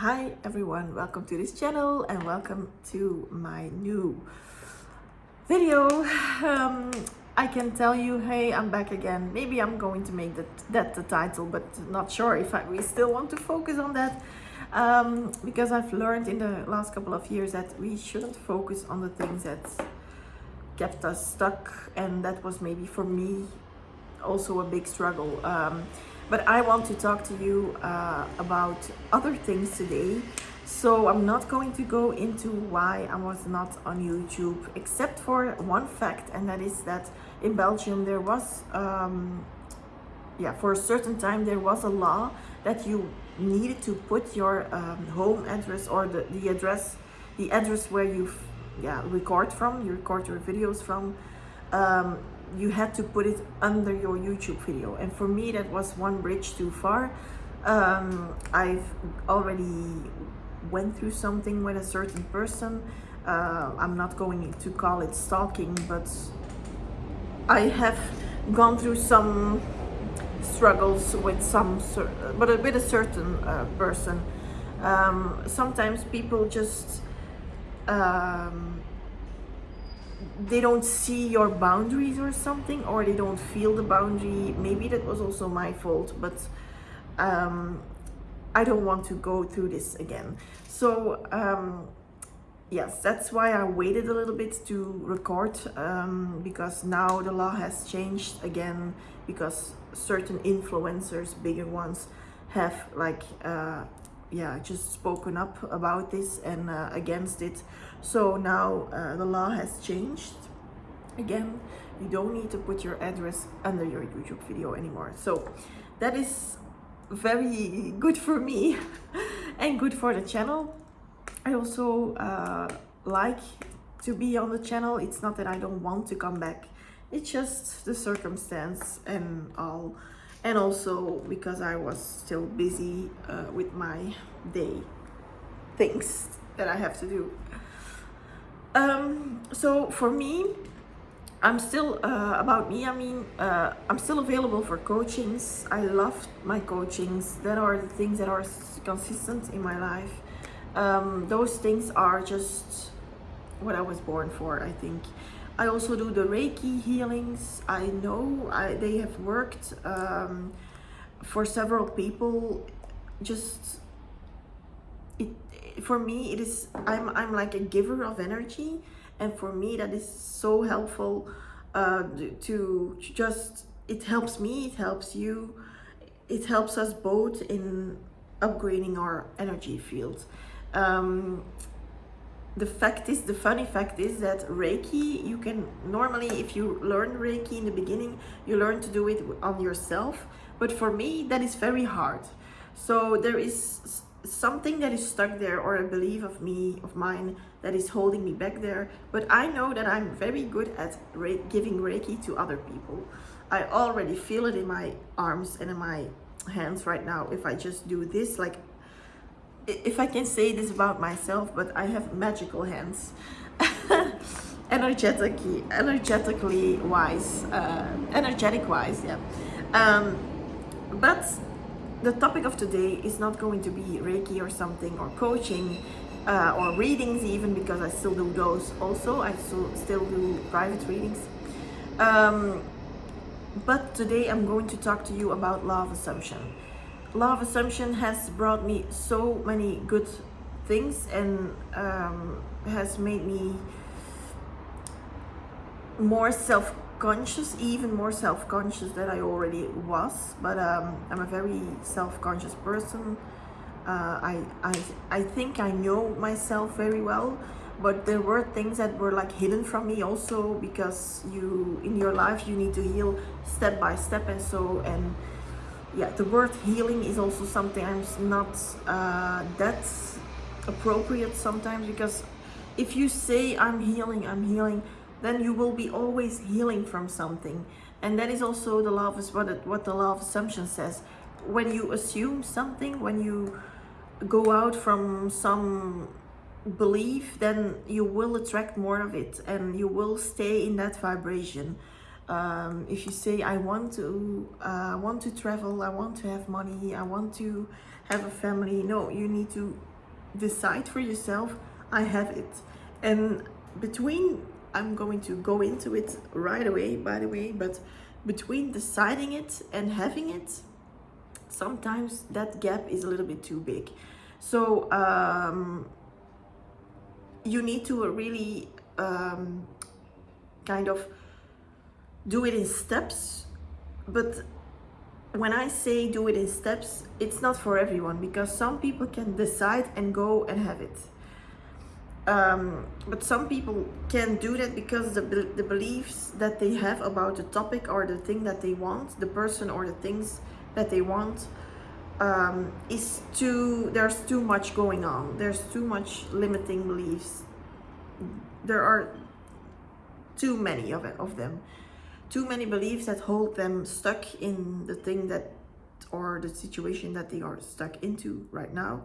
Hi everyone, welcome to this channel and welcome to my new video. I can tell you, hey, I'm back again. Maybe I'm going to make that the title, but not sure if we still want to focus on that. Because I've learned in the last couple of years that we shouldn't focus on the things that kept us stuck, and that was maybe for me also a big struggle. But I want to talk to you about other things today. So I'm not going to go into why I was not on YouTube, except for one fact, and that is that in Belgium there was, for a certain time there was a law that you needed to put your home address or the address where you record your videos from. You had to put it under your YouTube video, and for me that was one bridge too far. I've already went through something with a certain person. I'm not going to call it stalking, but I have gone through some struggles with with a certain person. Sometimes people just they don't see your boundaries or something, or they don't feel the boundary. Maybe that was also my fault, but I don't want to go through this again. So yes, that's why I waited a little bit to record, because now the law has changed again, because certain influencers, bigger ones, have just spoken up about this and against it. So now the law has changed again. You don't need to put your address under your YouTube video anymore. So that is very good for me and good for the channel. I also like to be on the channel. It's not that I don't want to come back, it's just the circumstance and all, and also because I was still busy with my day things that I have to do. So for me, I'm still about me. I mean, I'm still available for coachings. I love my coachings. That are the things that are consistent in my life. Those things are just what I was born for, I think. I also do the Reiki healings. I know they have worked for several people. Just for me, it is, I'm like a giver of energy, and for me that is so helpful. To just, it helps me, it helps you, it helps us both in upgrading our energy field. The funny fact is that Reiki, you can normally, if you learn Reiki in the beginning, you learn to do it on yourself. But for me, that is very hard. So there is something that is stuck there, or a belief of mine that is holding me back there. But I know that I'm very good at giving Reiki to other people. I already feel it in my arms and in my hands right now. If I just do this, like, if I can say this about myself, but I have magical hands. energetic wise, yeah. But the topic of today is not going to be Reiki or something, or coaching, or readings even, because I still do those also. I still do private readings. But today I'm going to talk to you about law of assumption. Law of assumption has brought me so many good things, and has made me more self-conscious, even more self-conscious than I already was. But I'm a very self-conscious person. I think I know myself very well, but there were things that were like hidden from me also, because in your life you need to heal step by step, and yeah, the word healing is also something I'm not that appropriate sometimes, because if you say I'm healing, then you will be always healing from something. And that is also the law of what the law of assumption says. When you assume something, when you go out from some belief, then you will attract more of it, and you will stay in that vibration. If you say I want to travel, I want to have money, I want to have a family, no, you need to decide for yourself, I have it. And between, I'm going to go into it right away, by the way, but between deciding it and having it, sometimes that gap is a little bit too big. So you need to really kind of do it in steps. But when I say do it in steps, it's not for everyone, because some people can decide and go and have it. But some people can do that because the beliefs that they have about the topic or the thing that they want, the person or the things that they want, there's too much going on. There's too much limiting beliefs. There are too many of them. Too many beliefs that hold them stuck in the thing that, or the situation that they are stuck into right now.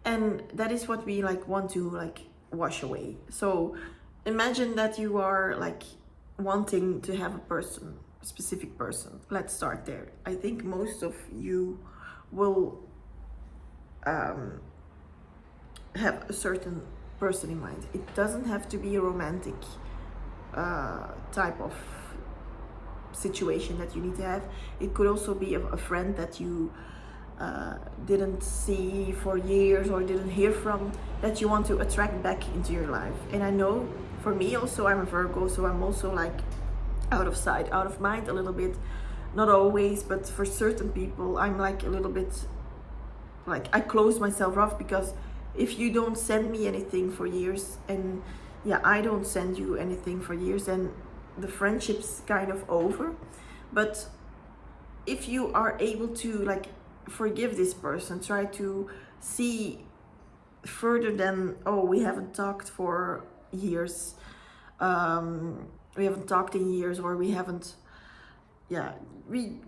And that is what we like want to like wash away. So imagine that you are like wanting to have a person, a specific person. Let's start there. I think most of you will have a certain person in mind. It doesn't have to be a romantic type of situation that you need to have. It could also be a friend that you didn't see for years or didn't hear from, that you want to attract back into your life. And I know for me also, I'm a Virgo, so I'm also like out of sight, out of mind a little bit. Not always, but for certain people, I'm like a little bit like I close myself off, because if you don't send me anything for years, and yeah, I don't send you anything for years, then the friendship's kind of over. But if you are able to like forgive this person, try to see further than, oh, we haven't talked for years, we haven't talked in years, or we haven't, yeah, we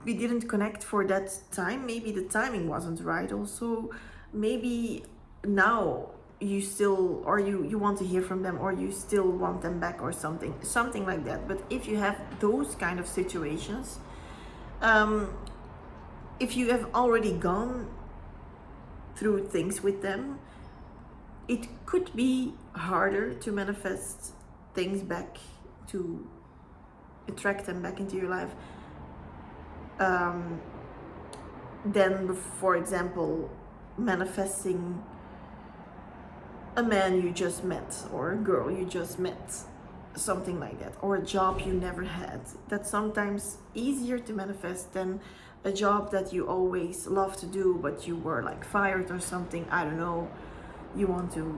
didn't connect for that time. Maybe the timing wasn't right also. Maybe now you still, or you want to hear from them, or you still want them back, or something like that. But if you have those kind of situations, if you have already gone through things with them, it could be harder to manifest things back, to attract them back into your life, than, for example, manifesting a man you just met, or a girl you just met, something like that, or a job you never had. That's sometimes easier to manifest than a job that you always love to do, but you were like fired or something. I don't know. You want to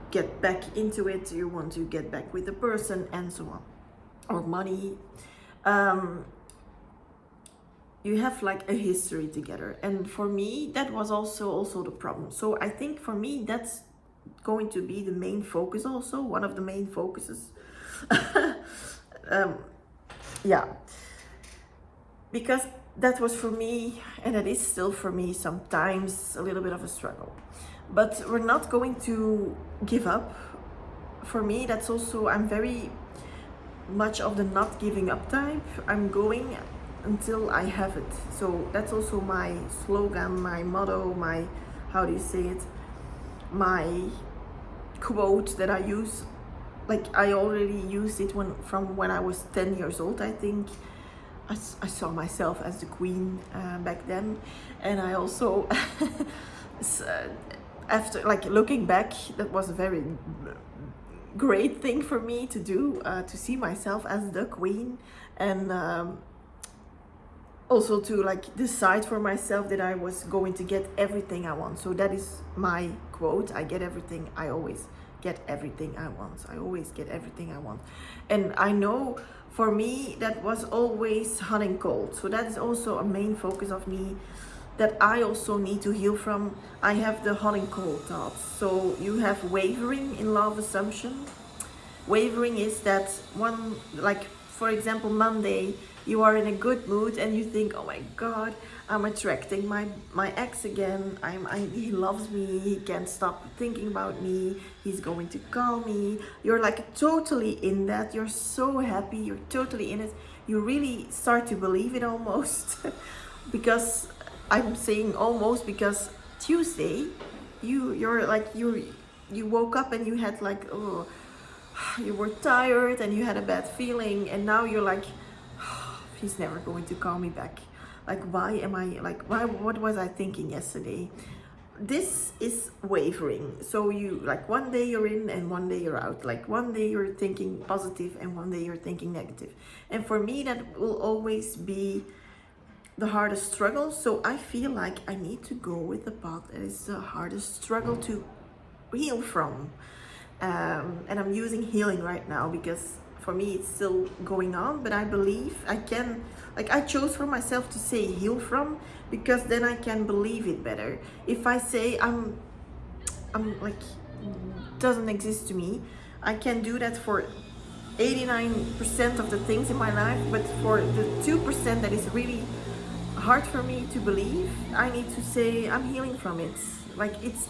get back into it, you want to get back with the person, and so on. Or money. You have like a history together, and for me that was also the problem. So I think for me that's going to be the main focus, also one of the main focuses. Yeah, because that was for me, and it is still for me sometimes, a little bit of a struggle. But we're not going to give up. For me, that's also, I'm very much of the not giving up type. I'm going until I have it. So that's also my slogan, my motto, my, how do you say it, my quote that I use. Like I already used it from when I was 10 years old, I think. I saw myself as the queen back then, and I also after, like, looking back, that was a very great thing for me to do, to see myself as the queen, and also to like decide for myself that I was going to get everything I want. So that is my quote: I get everything, I always get everything I want. I always get everything I want. And I know for me that was always hot and cold. So that is also a main focus of me that I also need to heal from. I have the hot and cold thoughts. So you have wavering in love assumption. Wavering is that one, like for example, Monday, you are in a good mood and you think, oh my God, I'm attracting my ex again. He loves me. He can't stop thinking about me. He's going to call me. You're like totally in that. You're so happy. You're totally in it. You really start to believe it almost. Because I'm saying almost because Tuesday, you're like you woke up and you had like, oh, you were tired and you had a bad feeling, and now you're like, oh, he's never going to call me back. Like, why am I like, why, what was I thinking yesterday? This is wavering. So you like, one day you're in and one day you're out. Like one day you're thinking positive and one day you're thinking negative. And for me, that will always be the hardest struggle. So I feel like I need to go with the path that is the hardest struggle to heal from. And I'm using healing right now because for me it's still going on, but I believe I can, like, I chose for myself to say heal from, because then I can believe it better. If I say I'm like, doesn't exist to me, I can do that for 89% of the things in my life, but for the 2% that is really hard for me to believe, I need to say I'm healing from it. Like it's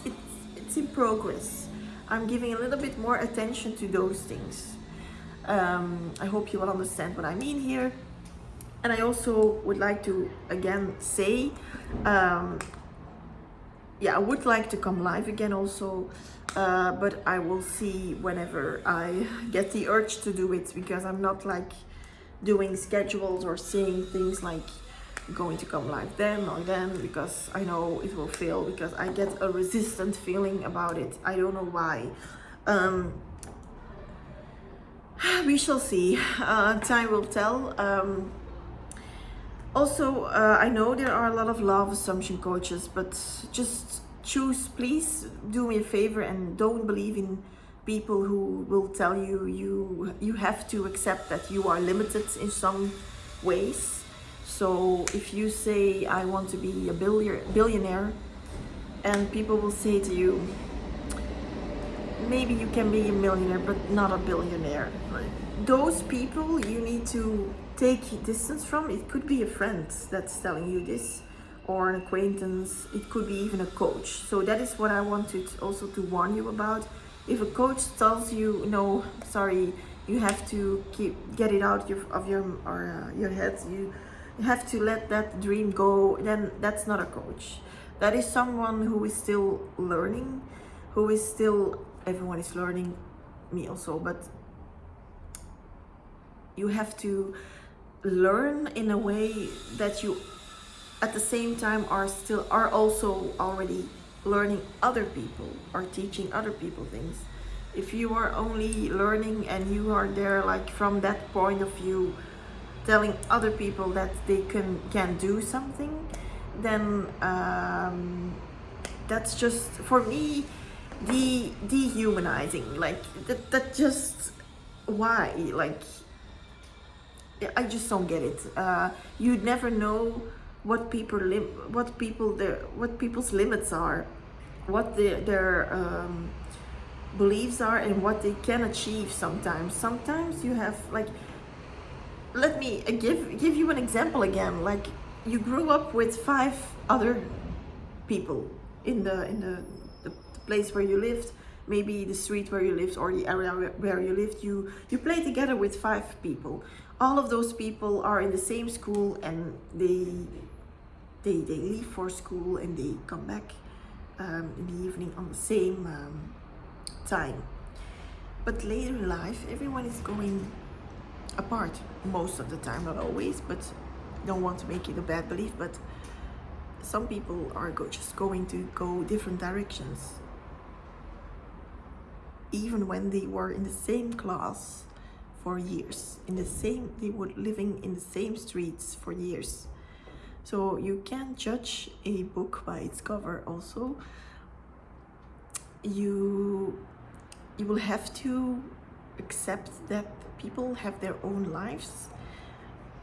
in progress. I'm giving a little bit more attention to those things. I hope you will understand what I mean here. And I also would like to again say, yeah, I would like to come live again also, but I will see whenever I get the urge to do it, because I'm not like doing schedules or saying things like going to come live then or then, because I know it will fail, because I get a resistant feeling about it. I don't know why. We shall see. Time will tell. Also, I know there are a lot of law of assumption coaches, but just choose, please do me a favor and don't believe in people who will tell you have to accept that you are limited in some ways. So if you say I want to be a billionaire, and people will say to you, maybe you can be a millionaire but not a billionaire. Those people you need to take distance from. It could be a friend that's telling you this, or an acquaintance. It could be even a coach. So that is what I wanted also to warn you about. If a coach tells you, no, sorry, you have to get it out of your head, you have to let that dream go, then that's not a coach. That is someone who is still learning, who is still, everyone is learning, me also, but you have to learn in a way that you at the same time are also already learning other people or teaching other people things. If you are only learning and you are there like from that point of view, telling other people that they can do something, then that's just, for me, dehumanizing. Like that just, why? Like, I just don't get it. You'd never know what people's limits are, what their beliefs are, and what they can achieve. Sometimes you have like, let me give you an example again. Like, you grew up with 5 other people in the place where you lived, maybe the street where you lived or the area where you lived. You play together with 5 people. All of those people are in the same school, and they leave for school and they come back in the evening on the same time. But later in life, everyone is going apart most of the time, not always, but don't want to make it a bad belief, but some people are just going to go different directions, even when they were in the same class for years, they were living in the same streets for years. So you can't judge a book by its cover. Also, you will have to accept that people have their own lives,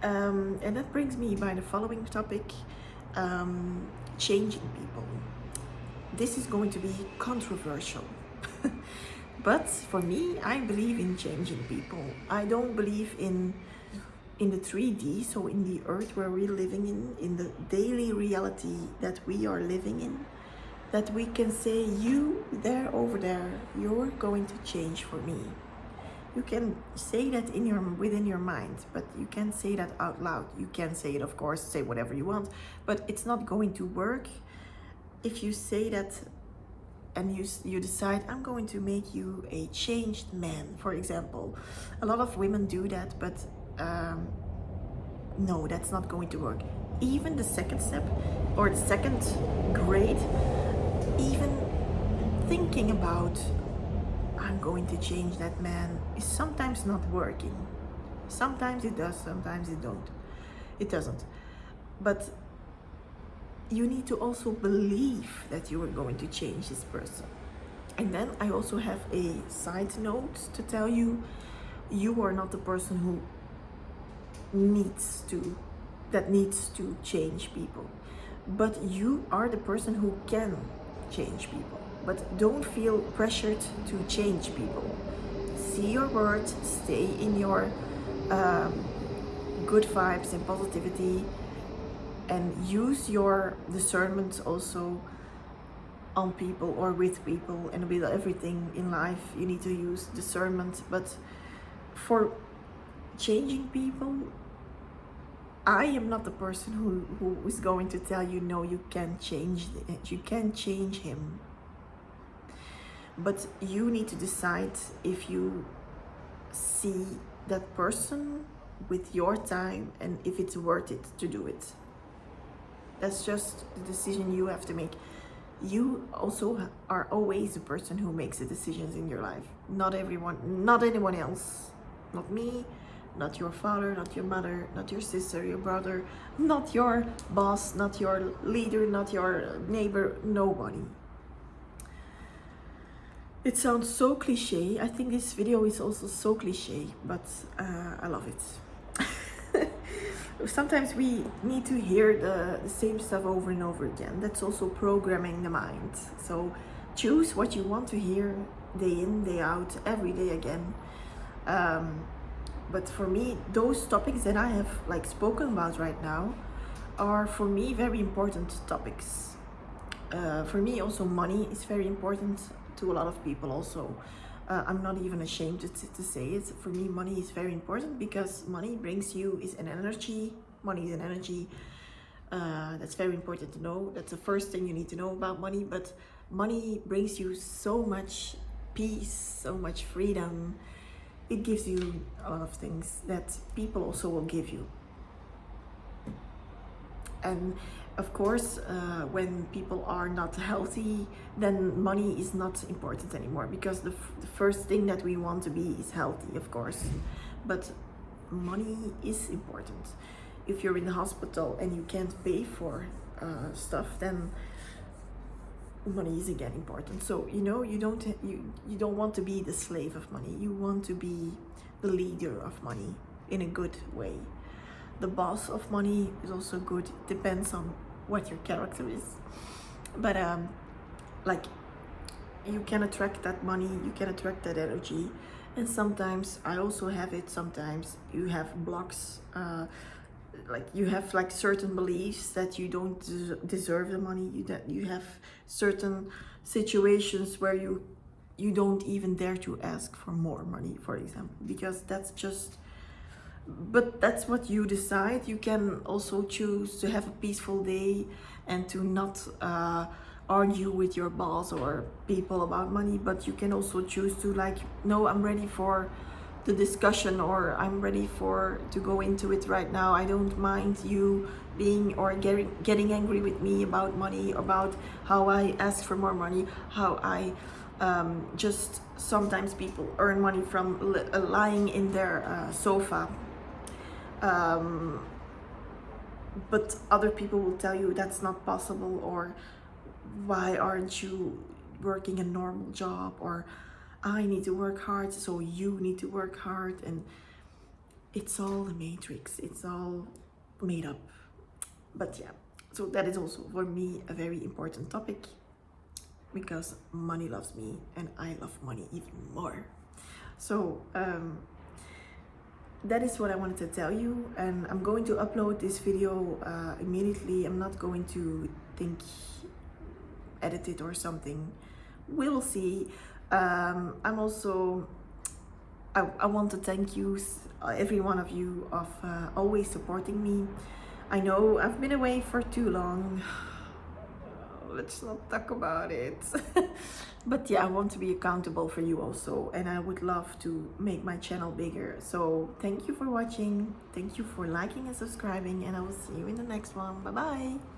and that brings me by the following topic, changing people. This is going to be controversial. But for me, I believe in changing people. I don't believe in the 3D, so in the earth where we're living in the daily reality that we are living in, that we can say, you there over there, you're going to change for me. You can say that within your mind, but you can't say that out loud. You can say it, of course, say whatever you want, but it's not going to work if you say that and you decide, I'm going to make you a changed man, for example. A lot of women do that, but no, that's not going to work. Even the second step or the second grade, even thinking about, I'm going to change that man, is sometimes not working. Sometimes it does, sometimes it doesn't. But you need to also believe that you are going to change this person. And then I also have a side note to tell you, you are not the person who needs to change people, but you are the person who can change people. But don't feel pressured to change people. See your words, stay in your good vibes and positivity, and use your discernment also on people or with people, and with everything in life you need to use discernment. But for changing people, I am not the person who is going to tell you, no, you can't change it, you can't change him. But you need to decide if you see that person with your time and if it's worth it to do it. That's just the decision you have to make. You also are always the person who makes the decisions in your life. Not everyone, not anyone else. Not me, not your father, not your mother, not your sister, your brother, not your boss, not your leader, not your neighbor, nobody. It sounds so cliche. I think this video is also so cliche, but I love it. Sometimes we need to hear the same stuff over and over again. That's also programming the mind. So choose what you want to hear day in, day out, every day again. But for me, those topics that I have like spoken about right now are for me very important topics. For me also money is very important to a lot of people also. I'm not even ashamed to say it. For me, money is very important because money brings you is an energy. Money is an energy. That's very important to know. That's the first thing you need to know about money. But money brings you so much peace, so much freedom. It gives you a lot of things that people also will give you. And of course, when people are not healthy, then money is not important anymore, because the first thing that we want to be is healthy, of course. But money is important. If you're in the hospital and you can't pay for stuff, then money is again important. So you know, you don't want to be the slave of money. You want to be the leader of money in a good way. The boss of money is also good. It depends on what your character is. But like, you can attract that money, you can attract that energy. And sometimes I also have it. Sometimes you have blocks, like you have like certain beliefs that you don't deserve the money. You have certain situations where you don't even dare to ask for more money, for example, because that's just, but that's what you decide. You can also choose to have a peaceful day and to not argue with your boss or people about money. But you can also choose to like, no, I'm ready for the discussion, or I'm ready to go into it right now. I don't mind you being or getting angry with me about money, about how I ask for more money, how I just sometimes people earn money from lying in their sofa. But other people will tell you that's not possible, or why aren't you working a normal job, or I need to work hard, so you need to work hard. And it's all a matrix, it's all made up. But yeah, so that is also for me a very important topic, because money loves me and I love money even more. So that is what I wanted to tell you, and I'm going to upload this video immediately. I'm not going to edit it or something. We will see. I'm also, I want to thank you, every one of you, of always supporting me. I know I've been away for too long, let's not talk about it. But yeah, I want to be accountable for you also, and I would love to make my channel bigger. So thank you for watching, thank you for liking and subscribing, and I will see you in the next one. Bye bye.